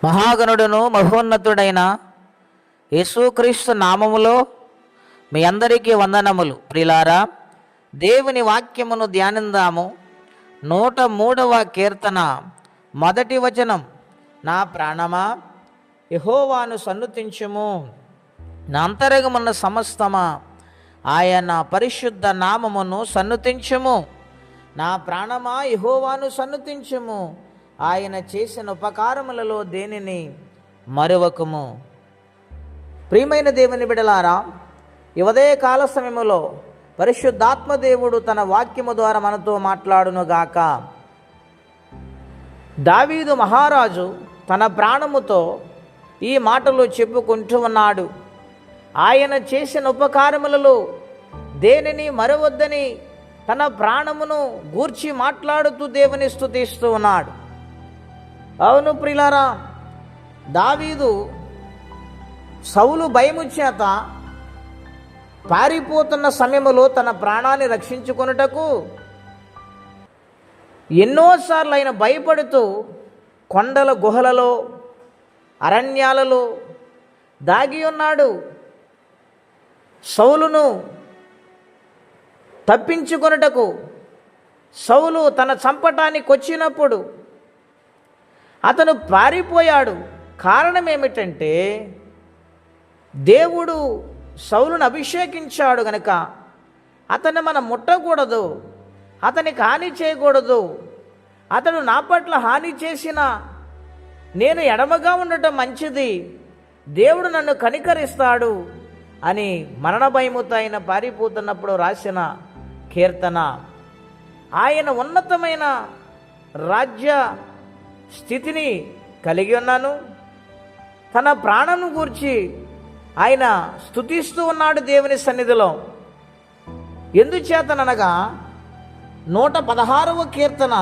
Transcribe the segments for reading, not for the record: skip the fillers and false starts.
మహాగణుడును మహోన్నతుడైన యేసుక్రీస్తు నామములో మీ అందరికీ వందనములు. ప్రియులారా, దేవుని వాక్యమును ధ్యానిందాము. 103వ కీర్తన మొదటి వచనం. నా ప్రాణమా యెహోవాను సన్నుతించుము, నా అంతరంగమున్న సమస్తమా ఆయన పరిశుద్ధ నామమును సన్నుతించుము. నా ప్రాణమా యెహోవాను సన్నుతించుము, ఆయన చేసిన ఉపకారములలో దేనిని మరువకుము. ప్రియమైన దేవుని బిడలారా, ఈ ఉదయ కాల సమయములో పరిశుద్ధాత్మ దేవుడు తన వాక్యము ద్వారా మనతో మాట్లాడునుగాక. దావీదు మహారాజు తన ప్రాణముతో ఈ మాటలు చెప్పుకుంటూ ఉన్నాడు. ఆయన చేసిన ఉపకారములలో దేనిని మరవద్దని తన ప్రాణమును గూర్చి మాట్లాడుతూ దేవుని స్తుతిస్తూ ఉన్నాడు. అవును ప్రియులారా, దావీదు సౌలు భయము చేత పారిపోతున్న సమయములో తన ప్రాణాన్ని రక్షించుకొనుటకు ఎన్నోసార్లు ఆయన భయపడుతూ కొండల గుహలలో అరణ్యాలలో దాగి ఉన్నాడు. సౌలును తప్పించుకొనుటకు సౌలు తన చంపటానికి వచ్చినప్పుడు అతను పారిపోయాడు. కారణం ఏమిటంటే దేవుడు సౌలును అభిషేకించాడు గనుక అతన్ని మనం ముట్టకూడదు, అతనికి హాని చేయకూడదు. అతడు నా పట్ల హాని చేసినా నేను ఎడమగా ఉండటం మంచిది, దేవుడు నన్ను కనికరిస్తాడు అని మరణ భయముతో ఆయన పారిపోతున్నప్పుడు రాసిన కీర్తన. ఆయన ఉన్నతమైన రాజ్య స్థితిని కలిగి ఉన్నాను. తన ప్రాణం గూర్చి ఆయన స్తుతిస్తూ ఉన్నాడు దేవుని సన్నిధిలో. ఎందుచేతనగా 116వ కీర్తన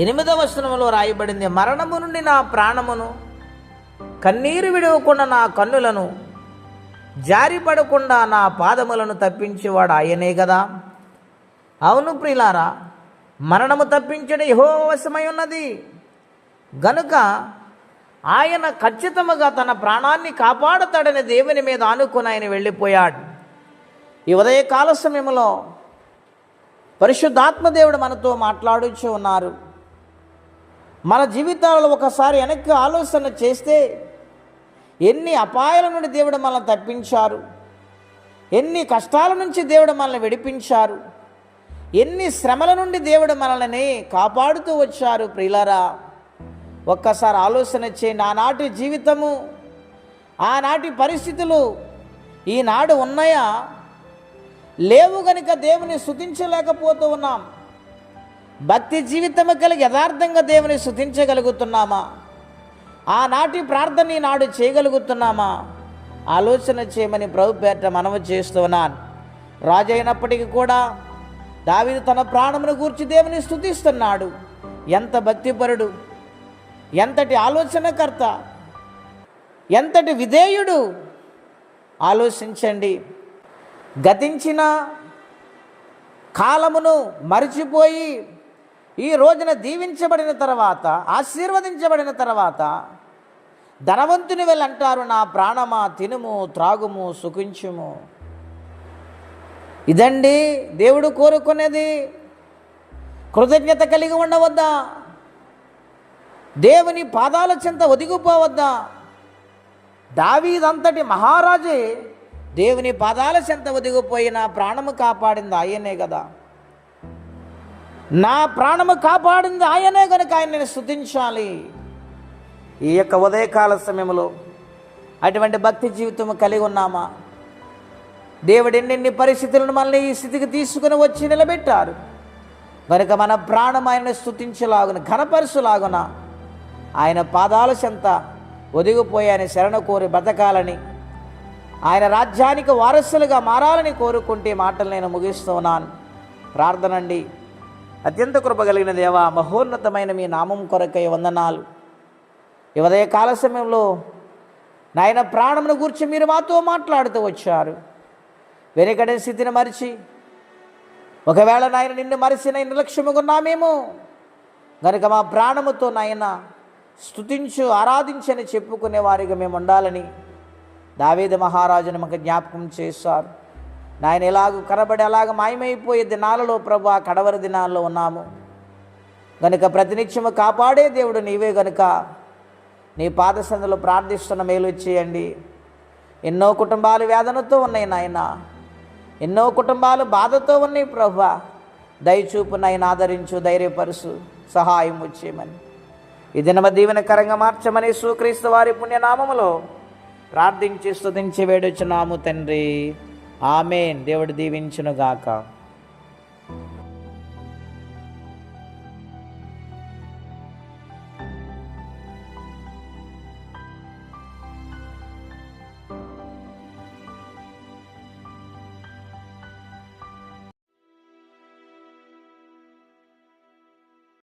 8వ వచనములో రాయబడింది, మరణము నుండి నా ప్రాణమును, కన్నీరు విడవకుండా నా కన్నులను, జారిపడకుండా నా పాదములను తప్పించేవాడు ఆయనే కదా. అవును ప్రియులారా, మరణము తప్పించడం యెహోవా వశమై ఉన్నది గనుక ఆయన ఖచ్చితముగా తన ప్రాణాన్ని కాపాడతాడని దేవుని మీద ఆనుకుని ఆయన వెళ్ళిపోయాడు. ఈ ఉదయకాల సమయంలో పరిశుద్ధాత్మదేవుడు మనతో మాట్లాడుచూ ఉన్నారు. మన జీవితాలలో ఒకసారి వెనక్కి ఆలోచన చేస్తే ఎన్ని అపాయాల నుండి దేవుడు మనల్ని తప్పించారు, ఎన్ని కష్టాల నుంచి దేవుడు మనల్ని విడిపించారు, ఎన్ని శ్రమల నుండి దేవుడు మనల్ని కాపాడుతూ వచ్చారు. ప్రియులారా, ఒక్కసారి ఆలోచన చేయండి. ఆనాటి జీవితము, ఆనాటి పరిస్థితులు ఈనాడు ఉన్నాయా? లేవు గనుక దేవుని స్తుతించలేకపోతూ ఉన్నాం. భక్తి జీవితము కలిగి యథార్థంగా దేవుని స్తుతించగలుగుతున్నామా? ఆనాటి ప్రార్థన ఈనాడు చేయగలుగుతున్నామా? ఆలోచన చేయమని ప్రభు పేరిట మనవి చేస్తూ ఉన్నాను. రాజు అయినప్పటికీ కూడా దావీదు తన ప్రాణమును గూర్చి దేవుని స్తుతిస్తున్నాడు. ఎంత భక్తిపరుడు, ఎంతటి ఆలోచనకర్త, ఎంతటి విధేయుడు. ఆలోచించండి. గతించిన కాలమును మరిచిపోయి ఈ రోజున దీవించబడిన తర్వాత, ఆశీర్వదించబడిన తర్వాత ధనవంతుని వెళ్ళి అంటారు, నా ప్రాణమా తినుము, త్రాగుము, సుఖించుము. ఇదండి దేవుడు కోరుకునేది. కృతజ్ఞత కలిగి ఉండవద్దా? దేవుని పాదాల చెంత ఒదిగిపోవద్దా? దావీదంతటి మహారాజే దేవుని పాదాల చెంత ఒదిగిపోయి నా ప్రాణము కాపాడింది ఆయనే కదా. నా ప్రాణము కాపాడింది ఆయనే కనుక ఆయన నేను స్తుతించాలి. ఈ యొక్క ఉదయకాల సమయంలో అటువంటి భక్తి జీవితం కలిగి ఉన్నామా? దేవుడు ఎన్నెన్ని పరిస్థితులను మనల్ని ఈ స్థితికి తీసుకుని వచ్చి నిలబెట్టారు కనుక మన ప్రాణం ఆయనను స్తుతించలాగున, ఘనపరుచులాగున, ఆయన పాదాల చెంత ఒదిగిపోయి ఆయన శరణ కోరి బ్రతకాలని, ఆయన రాజ్యానికి వారసులుగా మారాలని కోరుకుంటే మాటలు నేను ముగిస్తూ ఉన్నాను. ప్రార్థనండి. అత్యంత కృప కలిగిన దేవా, మహోన్నతమైన మీ నామం కొరకై వందనాలు. ఈ ఉదయ కాల సమయంలో నాయన ప్రాణమును గురించి మీరు మాతో మాట్లాడుతూ వచ్చారు. వెనుకడే స్థితిని మరిచి, ఒకవేళ నాయన నిన్ను మరిచిన నిర్లక్ష్యముకున్నామేమో గనుక మా ప్రాణముతో నాయన స్తుతించు ఆరాధించని చెప్పుకునే వారిగా మేము ఉండాలని దావీదు మహారాజును మాకు జ్ఞాపకం చేశారు. నాయన ఎలాగూ కనబడి అలాగ మాయమైపోయే దినాలలో ప్రభు కడవరి దినాల్లో ఉన్నాము గనుక ప్రతినిత్యము కాపాడే దేవుడు నీవే గనుక నీ పాదసందులో ప్రార్థిస్తున్న మేలు చేయండి. ఎన్నో కుటుంబాలు వేదనతో ఉన్నాయి నాయన, ఎన్నో కుటుంబాలు బాధతో ఉన్నాయి ప్రభు. దయచూపు నాయన ఆదరించు, ధైర్యపరుసు, సహాయం వచ్చేయమని ఈ దినమ దీవెనకరంగా మార్చమని యేసుక్రీస్తు వారి పుణ్యనామములో ప్రార్థించి స్తుతించి వేడుచున్నాము తండ్రి. ఆమేన్. దేవుడు దీవించునుగాక.